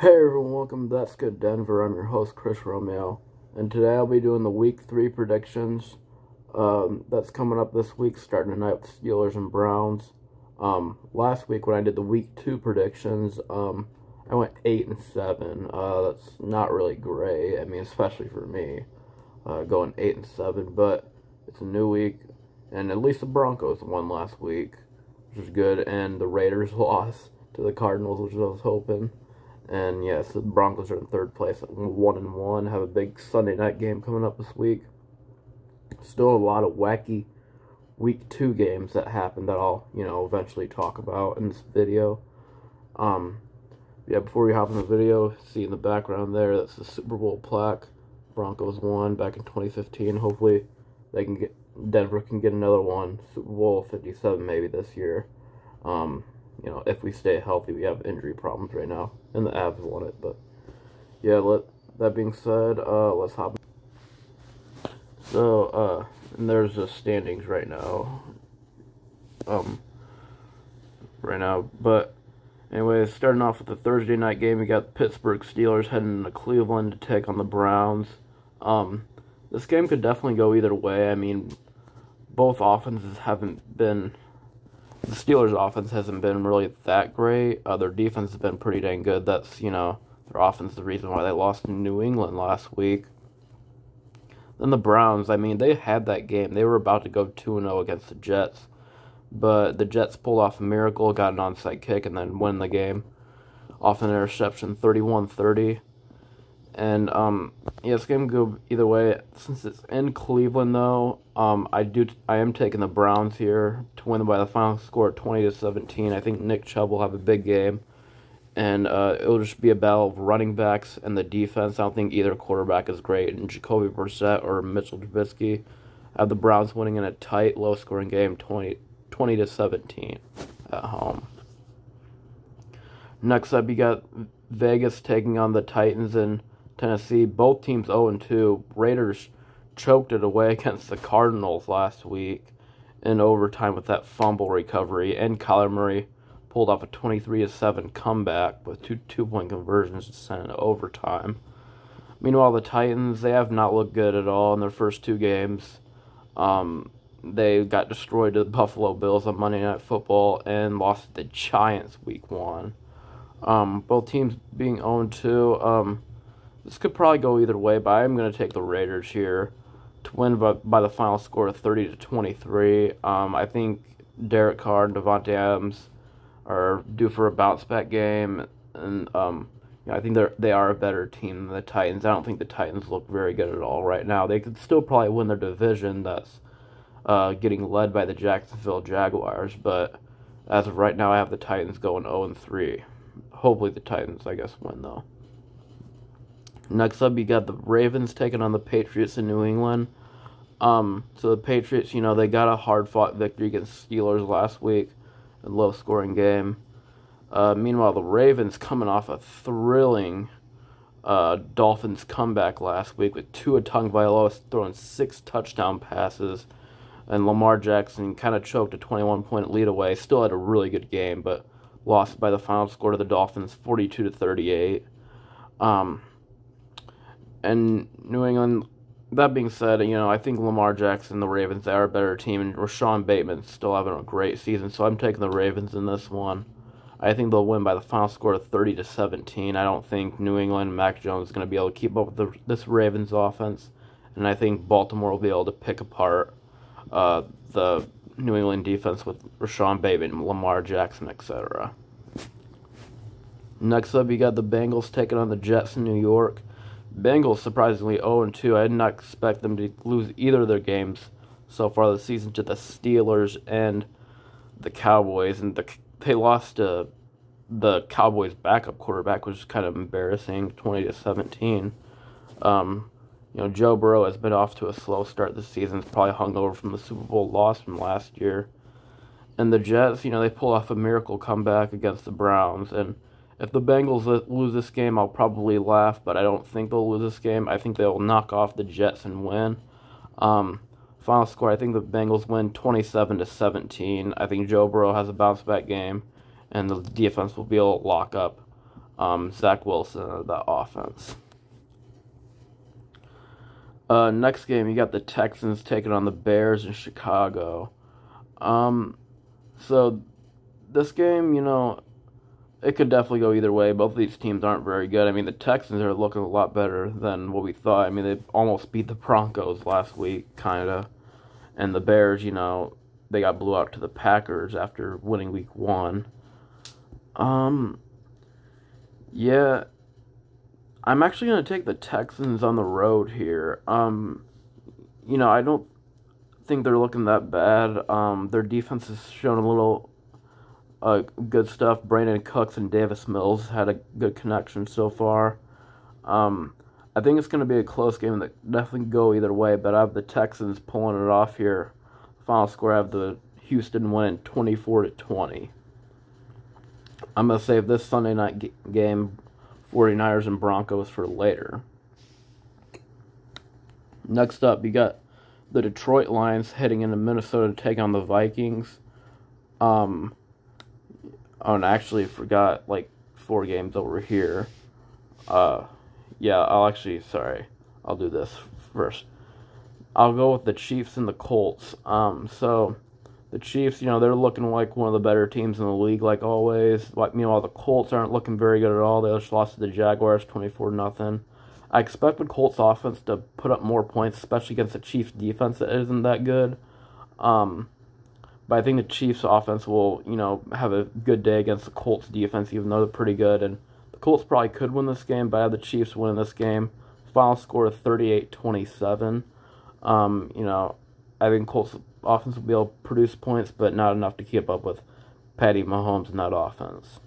Hey everyone, welcome to That's Good Denver. I'm your host, Chris Romeo, and today I'll be doing the Week 3 predictions. That's coming up this week, starting tonight with Steelers and Browns. Last week when I did the Week 2 predictions, I went 8-7. That's not really great. I mean, especially for me, going 8-7. But it's a new week, and at least the Broncos won last week, which was good, and the Raiders lost to the Cardinals, which I was hoping. And yes, the Broncos are in third place at 1-1. Have a big Sunday night game coming up this week. Still a lot of wacky Week 2 games that happened that I'll, eventually talk about in this video. Before we hop in the video, see in the background there, that's the Super Bowl plaque. Broncos won back in 2015. Hopefully, Denver can get another one. Super Bowl 57 maybe this year. If we stay healthy, we have injury problems right now, and the Avs won it. But yeah, that being said, let's hop. So, and there's the standings right now. But anyways, starting off with the Thursday night game, we got the Pittsburgh Steelers heading to Cleveland to take on the Browns. This game could definitely go either way. I mean, both offenses haven't been. The Steelers' offense hasn't been really that great. Their defense has been pretty dang good. That's, their offense is the reason why they lost to New England last week. Then the Browns, I mean, they had that game. They were about to go 2-0 against the Jets. But the Jets pulled off a miracle, got an onside kick, and then win the game off an interception, 31-30. And, this game could go either way. Since it's in Cleveland, though, I am taking the Browns here to win by the final score of 20-17. I think Nick Chubb will have a big game, and it'll just be a battle of running backs and the defense. I don't think either quarterback is great, and Jacoby Brissett or Mitchell Trubisky. I have the Browns winning in a tight, low-scoring game, 20-17 at home. Next up, you got Vegas taking on the Titans and Tennessee. Both teams 0-2. Raiders choked it away against the Cardinals last week in overtime with that fumble recovery, and Kyler Murray pulled off a 23-7 comeback with two two-point conversions to send it to overtime. Meanwhile, the Titans, they have not looked good at all in their first two games. They got destroyed to the Buffalo Bills on Monday Night Football and lost to the Giants week 1. Both teams being 0-2. This could probably go either way, but I'm going to take the Raiders here to win by the final score of 30-23. I think Derek Carr and Devontae Adams are due for a bounce-back game, and I think they are a better team than the Titans. I don't think the Titans look very good at all right now. They could still probably win their division that's getting led by the Jacksonville Jaguars, but as of right now, I have the Titans going 0-3. Hopefully the Titans, win, though. Next up, you got the Ravens taking on the Patriots in New England. So the Patriots, they got a hard-fought victory against Steelers last week, a low-scoring game. Meanwhile, the Ravens coming off a thrilling Dolphins comeback last week with Tua Tagovailoa throwing 6 touchdown passes, and Lamar Jackson kind of choked a 21-point lead away. Still had a really good game, but lost by the final score to the Dolphins, 42-38. And New England, that being said, I think Lamar Jackson, the Ravens, they are a better team, and Rashawn Bateman's still having a great season, so I'm taking the Ravens in this one. I think they'll win by the final score of 30-17. I don't think New England, Mac Jones, is going to be able to keep up with this Ravens offense, and I think Baltimore will be able to pick apart the New England defense with Rashawn Bateman, Lamar Jackson, etc. Next up, you got the Bengals taking on the Jets in New York. Bengals surprisingly 0-2. I did not expect them to lose either of their games so far this season to the Steelers and the Cowboys, and they lost to the Cowboys' backup quarterback, which is kind of embarrassing, 20-17. Joe Burrow has been off to a slow start this season. It's probably hungover from the Super Bowl loss from last year. And the Jets, they pull off a miracle comeback against the Browns, and if the Bengals lose this game, I'll probably laugh, but I don't think they'll lose this game. I think they'll knock off the Jets and win. Final score, I think the Bengals win 27-17. I think Joe Burrow has a bounce-back game, and the defense will be able to lock up Zach Wilson of that offense. Next game, you got the Texans taking on the Bears in Chicago. So this game, it could definitely go either way. Both of these teams aren't very good. I mean, the Texans are looking a lot better than what we thought. I mean, they almost beat the Broncos last week, kind of. And the Bears, they got blew out to the Packers after winning week 1. Yeah, I'm actually going to take the Texans on the road here. I don't think they're looking that bad. Their defense has shown a little good stuff. Brandon Cooks and Davis Mills had a good connection so far. I think it's going to be a close game that definitely go either way, but I have the Texans pulling it off here. Final score, I have the Houston winning 24-20. I'm going to save this Sunday night game, 49ers and Broncos, for later. Next up, you got the Detroit Lions heading into Minnesota to take on the Vikings. Oh, and I actually forgot, 4 games over here. Yeah, I'll do this first. I'll go with the Chiefs and the Colts. So the Chiefs, they're looking like one of the better teams in the league, like always. Meanwhile, the Colts aren't looking very good at all. They just lost to the Jaguars 24-0. I expect the Colts offense to put up more points, especially against the Chiefs defense that isn't that good. But I think the Chiefs offense will, have a good day against the Colts defense, even though they're pretty good. And the Colts probably could win this game, but I have the Chiefs winning this game. Final score of 38-27. I think Colts offense will be able to produce points, but not enough to keep up with Patty Mahomes in that offense.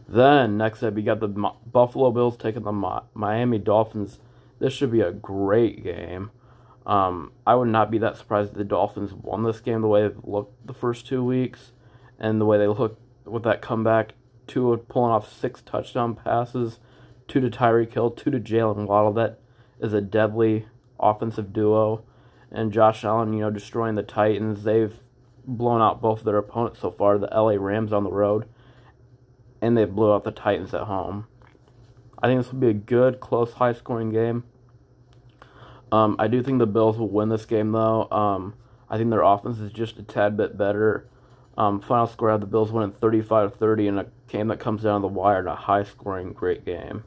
Then, next up, you got the Buffalo Bills taking the Miami Dolphins. This should be a great game. I would not be that surprised if the Dolphins won this game the way they've looked the first 2 weeks, and the way they looked with that comeback. Tua pulling off 6 touchdown passes, 2 to Tyreek Hill, 2 to Jalen Waddle. That is a deadly offensive duo. And Josh Allen, destroying the Titans. They've blown out both of their opponents so far, the LA Rams on the road, and they blew out the Titans at home. I think this will be a good, close, high-scoring game. I do think the Bills will win this game, though. I think their offense is just a tad bit better. Final score, I have the Bills winning 35-30 in a game that comes down the wire in a high-scoring, great game.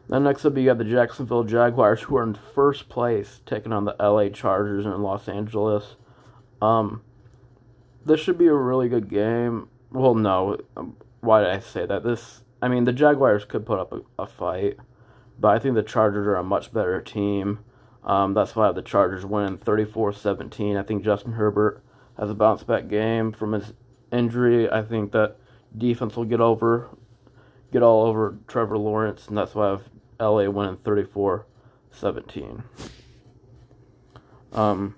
Then next up, you got the Jacksonville Jaguars, who are in first place, taking on the LA Chargers in Los Angeles. This should be a really good game. Well, no. Why did I say that? The Jaguars could put up a fight, but I think the Chargers are a much better team. That's why I have the Chargers winning 34-17. I think Justin Herbert has a bounce-back game from his injury. I think that defense will get all over Trevor Lawrence, and that's why I have LA winning 34-17. Then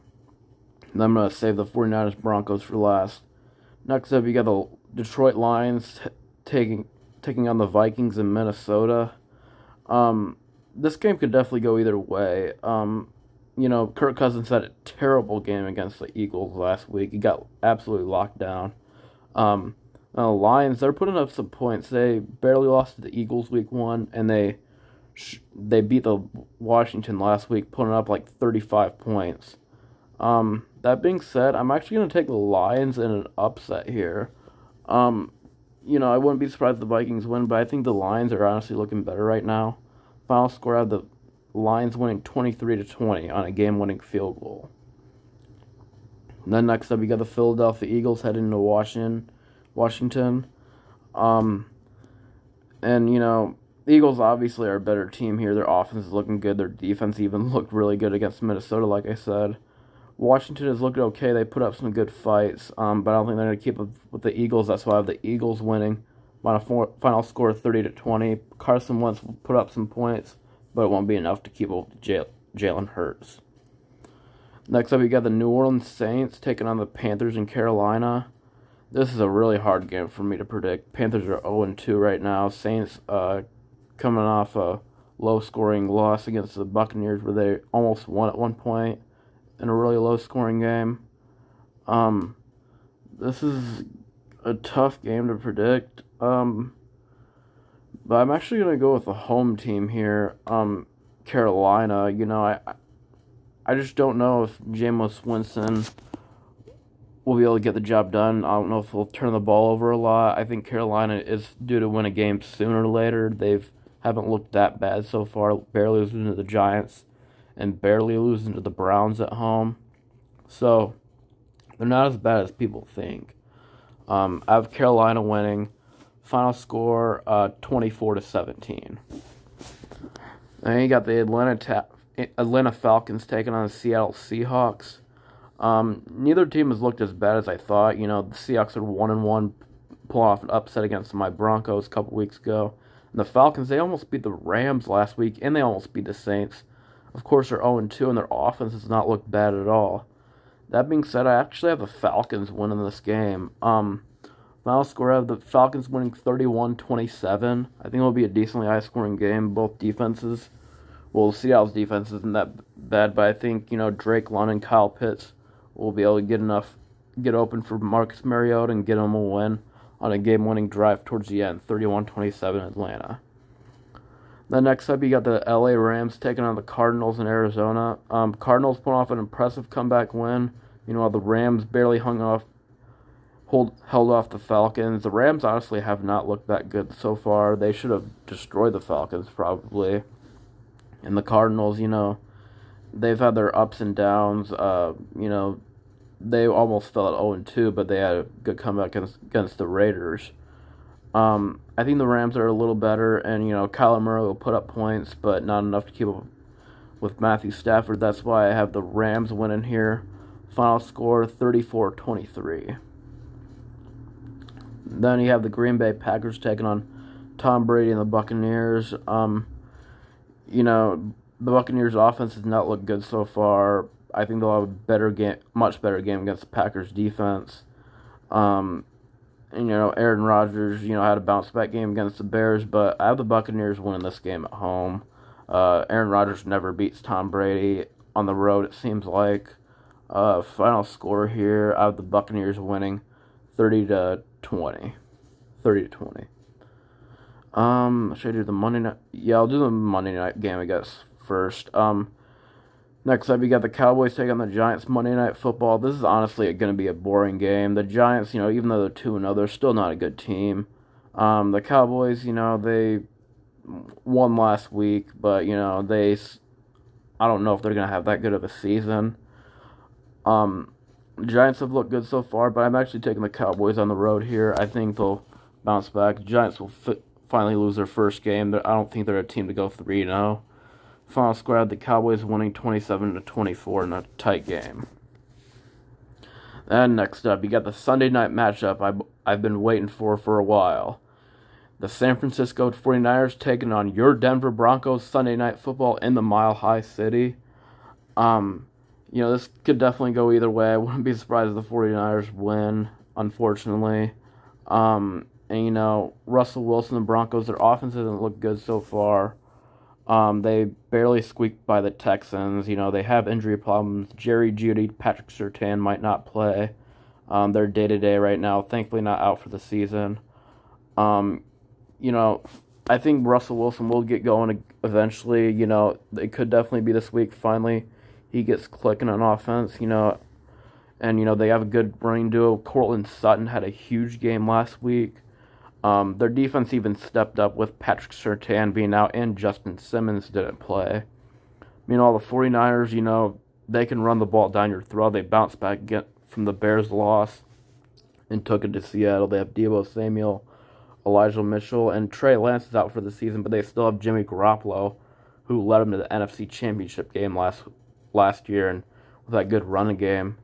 I'm going to save the 49ers Broncos for last. Next up, you got the Detroit Lions taking on the Vikings in Minnesota. This game could definitely go either way. Kirk Cousins had a terrible game against the Eagles last week. He got absolutely locked down. The Lions, they're putting up some points. They barely lost to the Eagles week 1, and they beat the Washington last week, putting up 35 points. That being said, I'm actually going to take the Lions in an upset here. I wouldn't be surprised if the Vikings win, but I think the Lions are honestly looking better right now. Final score, I have the Lions winning 23-20 on a game-winning field goal. And then next up, you got the Philadelphia Eagles heading into Washington. The Eagles obviously are a better team here. Their offense is looking good. Their defense even looked really good against Minnesota, like I said. Washington has looked okay. They put up some good fights, but I don't think they're going to keep up with the Eagles. That's why I have the Eagles winning by a final score of 30-20. Carson Wentz will put up some points, but it won't be enough to keep up with Jalen Hurts. Next up, you got the New Orleans Saints taking on the Panthers in Carolina. This is a really hard game for me to predict. Panthers are 0-2 right now. Saints coming off a low-scoring loss against the Buccaneers where they almost won at one point in a really low-scoring game. This is a tough game to predict. But I'm actually going to go with the home team here, Carolina. I just don't know if Jameis Winston will be able to get the job done. I don't know if he'll turn the ball over a lot. I think Carolina is due to win a game sooner or later. Haven't looked that bad so far, barely losing to the Giants and barely losing to the Browns at home. So they're not as bad as people think. I have Carolina winning. Final score 24-17. Then you got the Atlanta Falcons taking on the Seattle Seahawks. Neither team has looked as bad as I thought. The Seahawks are 1-1, pulling off an upset against my Broncos a couple weeks ago. And the Falcons, they almost beat the Rams last week, and they almost beat the Saints. Of course, they're 0-2, and their offense does not look bad at all. That being said, I actually have the Falcons winning this game. Final score, I have the Falcons winning 31-27. I think it'll be a decently high-scoring game. Both defenses, well, Seattle's defense isn't that bad, but I think, Drake London and Kyle Pitts will be able to get open for Marcus Mariota and get them a win on a game-winning drive towards the end, 31-27 Atlanta. Then next up, you got the LA Rams taking on the Cardinals in Arizona. Cardinals put off an impressive comeback win. Meanwhile, the Rams barely held off the Falcons. The Rams honestly have not looked that good so far. They should have destroyed the Falcons probably. And the Cardinals, they've had their ups and downs. They almost fell at 0-2, but they had a good comeback against the Raiders. I think the Rams are a little better, and, Kyler Murray will put up points, but not enough to keep up with Matthew Stafford. That's why I have the Rams winning here. Final score, 34-23. Then you have the Green Bay Packers taking on Tom Brady and the Buccaneers. The Buccaneers' offense has not looked good so far. I think they'll have a much better game against the Packers' defense. Aaron Rodgers, had a bounce-back game against the Bears, but I have the Buccaneers winning this game at home. Aaron Rodgers never beats Tom Brady on the road, it seems like. Final score here, I have the Buccaneers winning 30-20. 30-20. Should I do the Monday night? Yeah, I'll do the Monday night game, I guess, first. Next up, you got the Cowboys taking on the Giants Monday Night Football. This is honestly going to be a boring game. The Giants, even though they're 2-0, they're still not a good team. The Cowboys, they won last week, but, I don't know if they're going to have that good of a season. The Giants have looked good so far, but I'm actually taking the Cowboys on the road here. I think they'll bounce back. The Giants will finally lose their first game. I don't think they're a team to go 3-0. Final score, the Cowboys winning 27-24 in a tight game. And next up, you got the Sunday night matchup I've been waiting for a while. The San Francisco 49ers taking on your Denver Broncos Sunday Night Football in the Mile High City. This could definitely go either way. I wouldn't be surprised if the 49ers win, unfortunately. Russell Wilson, the Broncos, their offense hasn't looked good so far. They barely squeaked by the Texans. They have injury problems. Jerry Jeudy, Patrick Surtain might not play. They're day-to-day right now. Thankfully not out for the season. I think Russell Wilson will get going eventually. It could definitely be this week. Finally, he gets clicking on offense, and, they have a good running duo. Courtland Sutton had a huge game last week. Their defense even stepped up with Patrick Surtain being out and Justin Simmons didn't play. Meanwhile, the 49ers, they can run the ball down your throat. They bounced back from the Bears' loss and took it to Seattle. They have Deebo Samuel, Elijah Mitchell, and Trey Lance is out for the season, but they still have Jimmy Garoppolo, who led them to the NFC Championship game last year and with that good running game.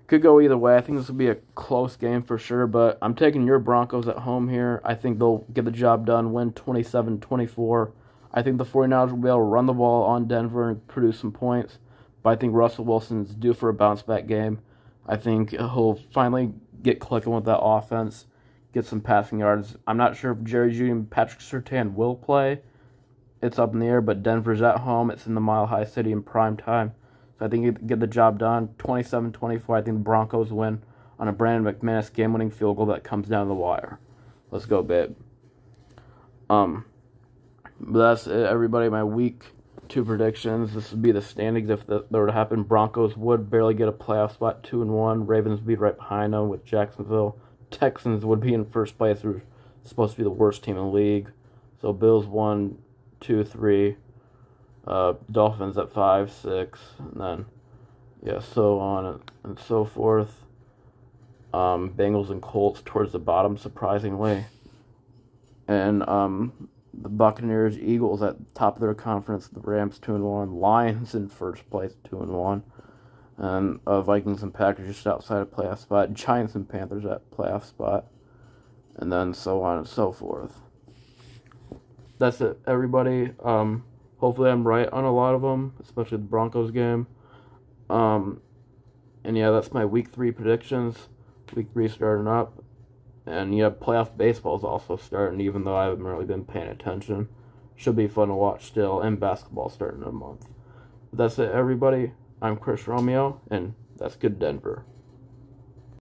Could go either way. I think this will be a close game for sure, but I'm taking your Broncos at home here. I think they'll get the job done, win 27-24. I think the 49ers will be able to run the ball on Denver and produce some points, but I think Russell Wilson's due for a bounce-back game. I think he'll finally get clicking with that offense, get some passing yards. I'm not sure if Jerry Jeudy and Patrick Surtain will play. It's up in the air, but Denver's at home. It's in the Mile High City in prime time. So I think you get the job done. 27-24, I think the Broncos win on a Brandon McManus game-winning field goal that comes down the wire. Let's go, babe. But that's it, everybody. My week 2 predictions. This would be the standings if that were to happen. Broncos would barely get a playoff spot, 2-1. Ravens would be right behind them with Jacksonville. Texans would be in first place. They're supposed to be the worst team in the league. So Bills 1, 2, 3. Dolphins at 5, 6, and then so on and so forth. Bengals and Colts towards the bottom, surprisingly, and the Buccaneers, Eagles at the top of their conference. The Rams 2-1. Lions in first place 2-1. And Vikings and Packers just outside of playoff spot. Giants and Panthers at playoff spot. And then so on and so forth. That's it, everybody. Hopefully I'm right on a lot of them, especially the Broncos game. And that's my week 3 predictions. Week 3 starting up. And playoff baseball is also starting, even though I haven't really been paying attention. Should be fun to watch still, and basketball starting in a month. But that's it, everybody. I'm Chris Romeo, and that's good Denver.